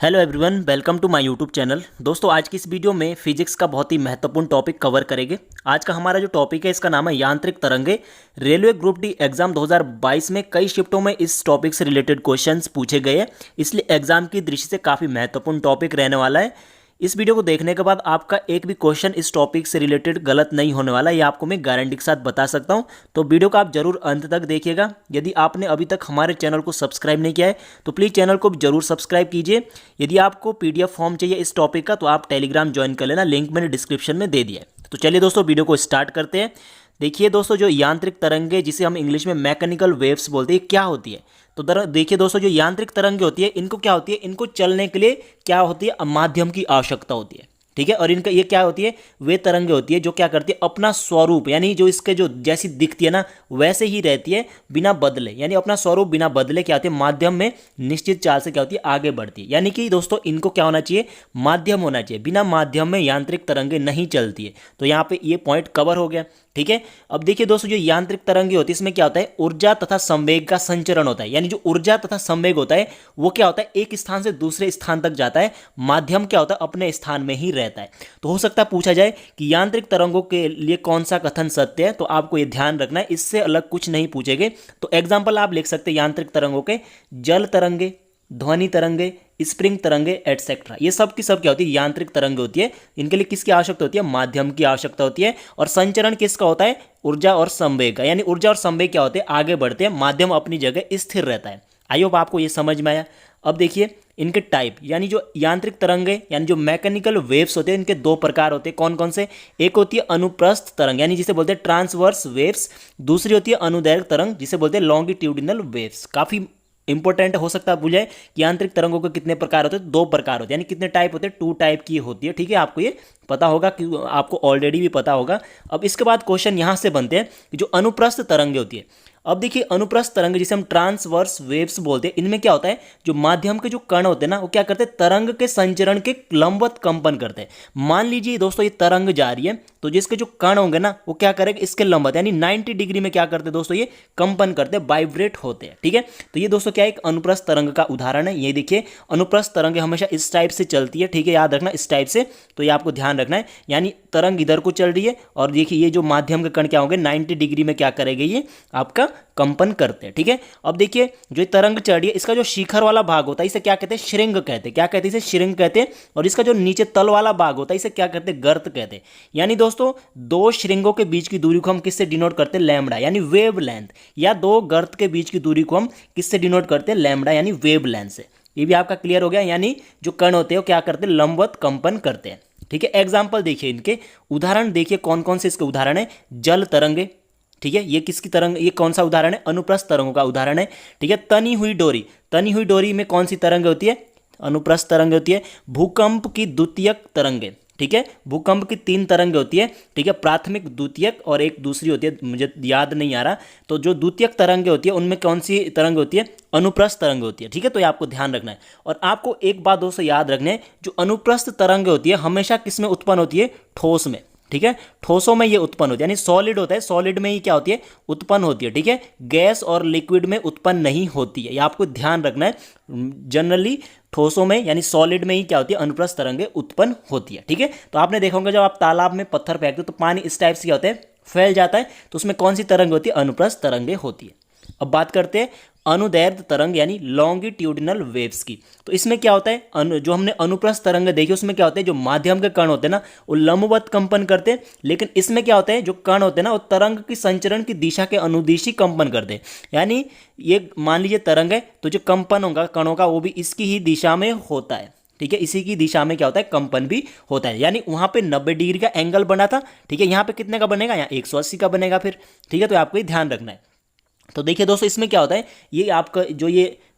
Hello everyone, welcome to my YouTube channel. दोस्तों, आज की इस वीडियो में फिजिक्स का बहुत ही महत्वपूर्ण टॉपिक कवर करेंगे। आज का हमारा जो टॉपिक है इसका नाम है यांत्रिक तरंगे। रेलवे ग्रुप डी एग्जाम 2022 में कई शिफ्टों में इस टॉपिक से रिलेटेड क्वेश्चंस पूछे गए हैं, इसलिए एग्जाम की दृष्टि से काफ़ी महत्वपूर्ण टॉपिक रहने वाला है। इस वीडियो को देखने के बाद आपका एक भी क्वेश्चन इस टॉपिक से रिलेटेड गलत नहीं होने वाला, ये आपको मैं गारंटी के साथ बता सकता हूं। तो वीडियो को आप जरूर अंत तक देखिएगा। यदि आपने अभी तक हमारे चैनल को सब्सक्राइब नहीं किया है तो प्लीज़ चैनल को जरूर सब्सक्राइब कीजिए। यदि आपको पीडीएफ फॉर्म चाहिए इस टॉपिक का तो आप टेलीग्राम ज्वाइन कर लेना, लिंक मैंने डिस्क्रिप्शन में दे दिया है। तो चलिए दोस्तों, वीडियो को स्टार्ट करते हैं। देखिए दोस्तों, जो यांत्रिक तरंगे जिसे हम इंग्लिश में मैकेनिकल वेव्स बोलते हैं, क्या होती है? तो देखिए दोस्तों, जो यांत्रिक तरंगे होती है इनको क्या होती है, इनको चलने के लिए क्या होती है, माध्यम की आवश्यकता होती है। ठीक है, और इनका ये क्या होती है, वे तरंगे होती है जो क्या करती है, अपना स्वरूप यानी जो इसके जो जैसी दिखती है ना वैसे ही रहती है, बिना बदले, यानी अपना स्वरूप बिना बदले क्या होती है, माध्यम में निश्चित चाल से क्या होती है, आगे बढ़ती है। यानी कि दोस्तों इनको क्या होना चाहिए, माध्यम होना चाहिए। बिना माध्यम में यांत्रिक तरंगे नहीं चलती है। तो यहाँ पे ये पॉइंट कवर हो गया। ठीक है, अब देखिए दोस्तों, जो यांत्रिक तरंगे होती है इसमें क्या होता है, ऊर्जा तथा संवेग का संचरण होता है। यानी जो ऊर्जा तथा संवेग होता है वो क्या होता है, एक स्थान से दूसरे स्थान तक जाता है। माध्यम क्या होता है, अपने स्थान में ही रहता है। तो हो सकता है पूछा जाए कि यांत्रिक तरंगों के लिए कौन सा कथन सत्य है, तो आपको ये ध्यान रखना है, इससे अलग कुछ नहीं पूछेंगे। तो एग्जाम्पल आप लिख सकते हैं यांत्रिक तरंगों के, जल तरंगे, ध्वनि तरंगे, स्प्रिंग तरंगे एटसेट्रा। ये सब की सब क्या होती है, यांत्रिक तरंग होती है। इनके लिए किसकी आवश्यकता होती है, माध्यम की आवश्यकता होती है। और संचरण किसका होता है, ऊर्जा और संवेग का। यानी ऊर्जा और संवेग क्या होते हैं, आगे बढ़ते हैं, माध्यम अपनी जगह स्थिर रहता है। आई होप आपको ये समझ में आया। अब देखिए इनके टाइप, यानी जो यांत्रिक तरंगे यानी जो मैकेनिकल वेव्स होते हैं, इनके दो प्रकार होते हैं। कौन कौन से? एक होती है अनुप्रस्थ तरंग यानी जिसे बोलते हैं ट्रांसवर्स वेव्स। दूसरी होती है अनुदैर्घ्य तरंग जिसे बोलते हैं लॉन्गिट्यूडिनल वेव्स। काफी इंपॉर्टेंट हो सकता है पूछे कि यांत्रिक तरंगों के कितने प्रकार होते हैं, दो प्रकार होते हैं। यानी कितने टाइप होते हैं, 2 टाइप की होती है। ठीक है, आपको ये पता होगा कि आपको ऑलरेडी भी पता होगा। अब इसके बाद क्वेश्चन यहां से बनते हैं कि जो अनुप्रस्थ तरंगे होती है। अब देखिए अनुप्रस्थ तरंग जिसे हम ट्रांसवर्स वेव्स बोलते हैं, इनमें क्या होता है, जो माध्यम के जो कण होते हैं ना वो क्या करते हैं, तरंग के संचरण के लंबवत कंपन करते हैं। मान लीजिए दोस्तों ये तरंग जा रही है तो जिसके जो कण होंगे ना वो क्या करेंगे, इसके लंबवत यानी 90 डिग्री में क्या करते हैं दोस्तों, ये कंपन करते हैं, वाइब्रेट होते हैं। ठीक है, तो ये दोस्तों क्या है, एक अनुप्रस्थ तरंग का उदाहरण है। ये देखिए अनुप्रस्थ तरंग हमेशा इस टाइप से चलती है। ठीक है, याद रखना इस टाइप से, तो ये आपको ध्यान रखना है। यानी तरंग इधर को चल रही है और देखिए ये जो माध्यम के कण क्या होंगे, 90 डिग्री में क्या करेंगे, ये आपका कंपन करते हैं। ठीक है, अब देखिए जो तरंग चढ़ रही है इसका जो शिखर वाला भाग होता है इसे क्या कहते हैं, श्रृंग कहते हैं। क्या कहते हैं, इसे श्रृंग कहते हैं। और इसका जो नीचे तल वाला भाग होता है इसे क्या कहते हैं, गर्त कहते हैं। यानी दोस्तों दो श्रृंगों के बीच की दूरी को हम किससे डिनोट करते हैं, लैम्बडा यानी वेव लेंथ। या दो गर्त के बीच की दूरी को हम किससे डिनोट करते हैं, लैम्बडा यानी वेव लेंथ से। ये भी आपका क्लियर हो गया। यानी जो कण होते हैं वो क्या करते हैं, लंबवत कंपन करते हैं। ठीक है, एग्जाम्पल देखिए, इनके उदाहरण देखिए कौन कौन से इसके उदाहरण है। जल तरंगे, ठीक है, ये किसकी तरंग, ये कौन सा उदाहरण है, अनुप्रस्थ तरंगों का उदाहरण है। ठीक है, तनी हुई डोरी, तनी हुई डोरी में कौन सी तरंग होती है, अनुप्रस्थ तरंग होती है। भूकंप की द्वितीयक तरंगे, ठीक है, भूकंप की 3 तरंग होती है। ठीक है, प्राथमिक, द्वितीयक और एक दूसरी होती है, मुझे याद नहीं आ रहा। तो जो द्वितीयक तरंगे होती है उनमें कौन सी तरंग होती है, अनुप्रस्थ तरंग होती है। ठीक है, तो ये आपको ध्यान रखना है। और आपको एक बात दोस्तों याद रखना है, जो अनुप्रस्थ तरंग होती है हमेशा किस में उत्पन्न होती है, ठोस में। ठीक है, ठोसों में ये उत्पन्न होती है, यानी सॉलिड होता है, सॉलिड में ही क्या होती है, उत्पन्न होती है। ठीक है, गैस और लिक्विड में उत्पन्न नहीं होती है, ये आपको ध्यान रखना है। जनरली ठोसों में यानी सॉलिड में ही क्या होती है, अनुप्रस्थ तरंगे उत्पन्न होती है। ठीक है, तो आपने देखा होगा जब आप तालाब में पत्थर फेंकते हो तो पानी इस टाइप से क्या होता है, फैल जाता है, तो उसमें कौन सी तरंग होती है, अनुप्रस्थ तरंगे होती है। अब बात करते हैं अनुदैर्घ्य तरंग यानी लॉन्गिट्यूडिनल वेव्स की। तो इसमें क्या होता है, जो हमने अनुप्रस्थ तरंग देखी उसमें क्या होता है, जो माध्यम के कण होते हैं ना वो लंबवत कंपन करते हैं। लेकिन इसमें क्या होता है, जो कण होते हैं ना वो तरंग की संचरण की दिशा के अनुदिशी कंपन करते हैं। यानी ये मान लीजिए तरंग है तो जो कंपन होगा कणों का वो भी इसकी ही दिशा में होता है। ठीक है, इसी की दिशा में क्या होता है, कंपन भी होता है। यानी वहां पे 90 डिग्री का एंगल बना था। ठीक है, यहाँ पे कितने का बनेगा, यहाँ 180 का बनेगा फिर। ठीक है, तो आपको ये ध्यान रखना है। तो देखिए दोस्तों इसमें क्या होता है, ये आपका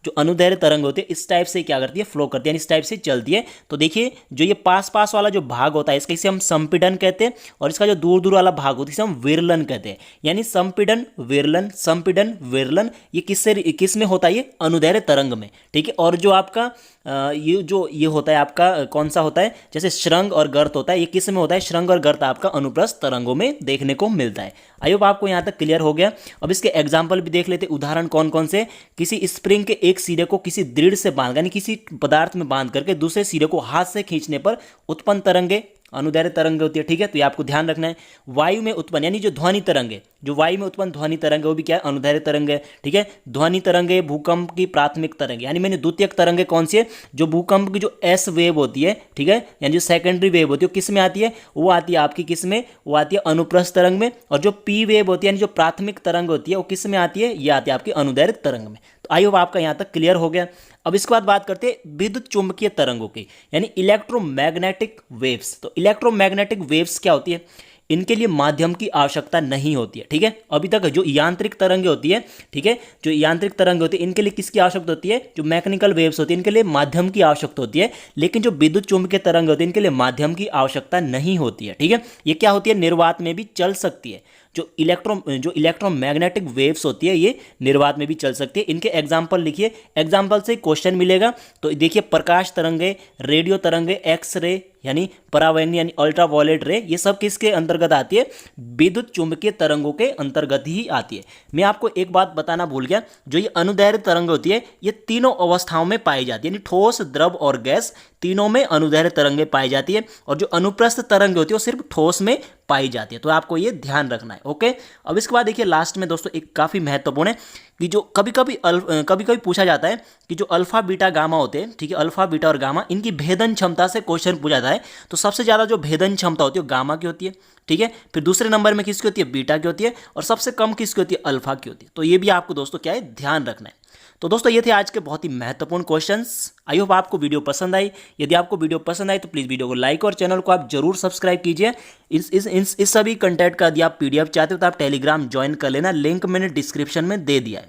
जो अनुदैर्घ्य तरंग होती है इस टाइप से क्या करती है, फ्लो करती है, यानी इस टाइप से चलती है। तो देखिए जो ये पास पास वाला जो भाग होता है इसका इसे हम संपीड़न कहते हैं। और इसका जो दूर दूर वाला भाग होता है इसे हम विरलन कहते हैं। यानी संपीड़न विरलन, संपीड़न विरलन, ये किस में होता है, ये अनुदैर्घ्य तरंग में। ठीक है, और जो आपका ये होता है आपका कौन सा होता है, जैसे श्रृंग और गर्त होता है, ये किस में होता है, श्रृंग और गर्त आपका अनुप्रस्थ तरंगों में देखने को मिलता है। आई होप आपको यहाँ तक क्लियर हो गया। अब इसके एग्जाम्पल भी देख लेते, उदाहरण कौन कौन से। किसी स्प्रिंग के एक एक सिरे को किसी दृढ़ से बांध यानी किसी पदार्थ में बांध करके दूसरे सिरे को हाथ से खींचने पर उत्पन्न तरंगे अनुदैर्ध्य तरंग होती है। ठीक है, तो ये आपको ध्यान रखना है। वायु में उत्पन्न यानी जो ध्वनि तरंग है, जो वायु में उत्पन्न ध्वनि तरंग है वो भी क्या है, अनुदैर्ध्य तरंग है। ठीक है, ध्वनि तरंगे भूकंप की प्राथमिक तरंग यानी मैंने द्वितीयक तरंगे कौन सी है, जो भूकंप की जो एस वेव होती है, ठीक है, यानी जो सेकेंडरी वेव होती है, किस में आती है, वो आती है आपकी किस में, वो आती है अनुप्रस्थ तरंग में। और जो पी वेव होती है यानी जो प्राथमिक तरंग होती है वो किस में आती है, ये आती है आपकी अनुदैर्ध्य तरंग में। तो आई होप आपका यहाँ तक क्लियर हो गया। अब इसके बाद बात करते हैं विद्युत चुंबकीय तरंगों की यानी इलेक्ट्रोमैग्नेटिक वेव्स। तो इलेक्ट्रोमैग्नेटिक वेव्स क्या होती है, इनके लिए माध्यम की आवश्यकता नहीं होती है। ठीक है, अभी तक जो यांत्रिक तरंगें होती है, ठीक है, जो यांत्रिक तरंगें होती है इनके लिए किसकी आवश्यकता होती है, जो मैकेनिकल वेव्स होती है इनके लिए माध्यम की आवश्यकता होती है। लेकिन जो विद्युत चुंबकीय तरंग होती है इनके लिए माध्यम की आवश्यकता नहीं होती है। ठीक है, ये क्या होती है, निर्वात में भी चल सकती है। जो इलेक्ट्रोमैग्नेटिक वेव्स होती है ये निर्वात में भी चल सकती है। इनके एग्जाम्पल लिखिए, एग्जाम्पल से क्वेश्चन मिलेगा। तो देखिए प्रकाश तरंगे, रेडियो तरंगे, एक्सरे यानी परावैंगनी यानी अल्ट्रावायलेट रे, ये सब किसके अंतर्गत आती है, विद्युत चुंबकीय तरंगों के अंतर्गत ही आती है। मैं आपको एक बात बताना भूल गया, जो ये अनुदैर्ध्य तरंग होती है ये तीनों अवस्थाओं में पाई जाती है यानी ठोस, द्रव और गैस, तीनों में अनुदैर्ध्य तरंगें पाई जाती है। और जो अनुप्रस्थ तरंग होती है वो सिर्फ ठोस में पाई जाती है। तो आपको ये ध्यान रखना है। ओके, अब इसके बाद देखिए लास्ट में दोस्तों एक काफ़ी महत्वपूर्ण है कि जो कभी कभी पूछा जाता है कि जो अल्फा बीटा गामा होते हैं, ठीक है, अल्फा बीटा और गामा इनकी भेदन क्षमता से क्वेश्चन पूछा जाता है। तो सबसे ज़्यादा जो भेदन क्षमता होती है वो गामा की होती है। ठीक है, फिर दूसरे नंबर में किसकी होती है, बीटा की होती है, और सबसे कम किसकी होती है, अल्फा की होती है। तो ये भी आपको दोस्तों क्या है, ध्यान रखना है। तो दोस्तों ये थे आज के बहुत ही महत्वपूर्ण क्वेश्चंस। आई होप आपको वीडियो पसंद आई। यदि आपको वीडियो पसंद आई तो प्लीज़ वीडियो को लाइक और चैनल को आप जरूर सब्सक्राइब कीजिए। इस सभी कंटेंट का यदि आप पीडीएफ चाहते हो तो आप टेलीग्राम ज्वाइन कर लेना, लिंक मैंने डिस्क्रिप्शन में दे दिया है।